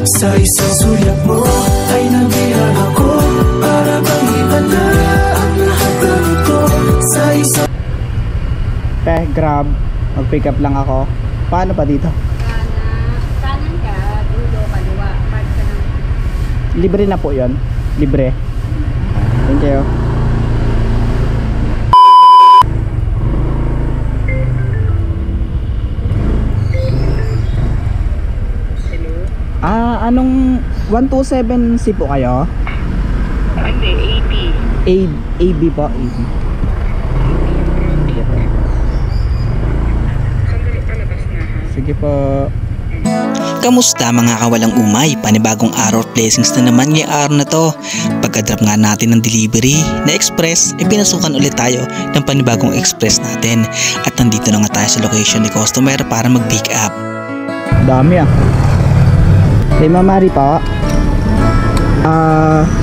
Sa isang sulyap mo ay nabihag ako. Para bang iba na ang lahat ng ito. Sa isang Grab, mag-pick up lang ako. Paano pa dito? Kanan ka, dulo, kaliwa, park ka ng... Libre na po yon. Libre. Thank you. Anong 127C po kayo? Hindi, AB po, AB. Sige po. Kamusta mga kawalang umay? Panibagong araw at blessings na naman ngayong araw na to. Pagka-drop nga natin ng delivery na express, pinasukan ulit tayo ng panibagong express natin. At nandito na nga tayo sa location ni customer para mag-pick up. Dami ah. Kay Mamari po.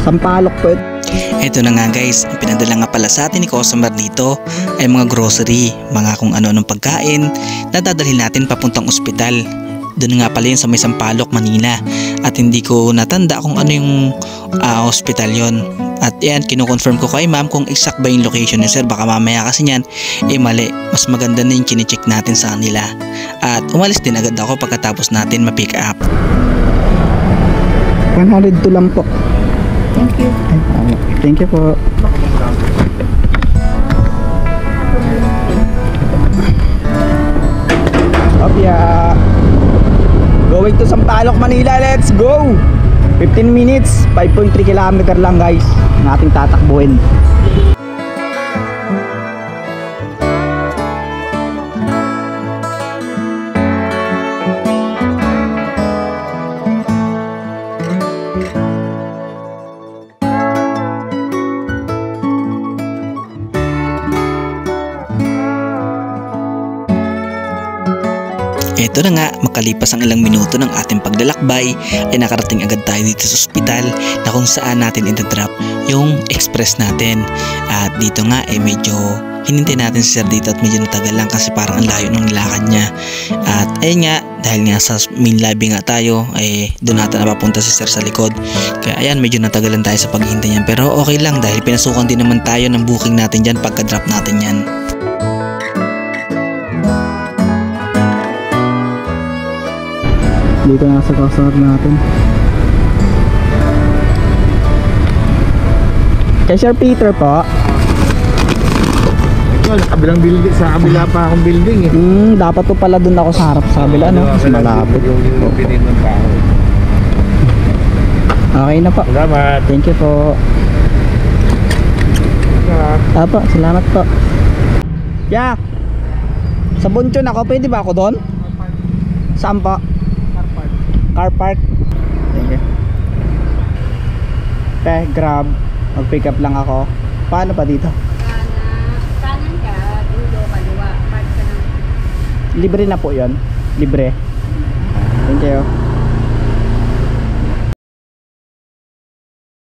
Sampalok po. Ito na nga guys, ang pinadala nga pala sa atin ni customer dito ay mga grocery, mga kung ano-anong pagkain na dadalhin natin papuntang ospital. Doon nga pala yun sa may Sampaloc, Manila. At hindi ko natanda kung ano yung hospital yon. At yan, kinukonfirm ko kay ma'am kung exact ba yung location niya sir. Baka mamaya kasi yan, mali. Mas maganda na yung kine-check natin sa kanila. At umalis din agad ako pagkatapos natin ma-pick up. 102 lang po. Thank you. Thank you po. Opya. Going to Sampaloc, Manila. Let's go! 15 minutes, 5.3 km lang guys ang ating tatakbuhin. Ito na nga, makalipas ang ilang minuto ng ating paglalakbay ay nakarating agad tayo dito sa ospital na kung saan natin i-drop yung express natin. At dito nga medyo hinintay natin si sir dito at medyo natagal lang kasi parang ang layo ng nilakad niya. At ayun nga, dahil nga sa main lobby nga tayo doon natin napapunta si sir sa likod. Kaya ayan, medyo natagalan tayo sa paghihintay niyan, pero okay lang dahil pinasukan din naman tayo ng booking natin dyan pagka-drop natin yan. Dito na sa customer natin. Kay Sir Peter po. Ito, kabilang building, sa kabila pa akong building eh. Dapat po pala dun ako sa harap sa kabila, no? Mas malapit. Yung pinin ng tao. Okay na po. Salamat. Thank you po. Apo, salamat po. Yeah. Sa Bunchon ako, pwede ba ako doon? Saan po? Car park. Thank you. Grab, mag-pick up lang ako. Paano pa dito? Kanan ka, dulo, kaliwa, park ka ng... Libre na po yon. Libre. Thank you.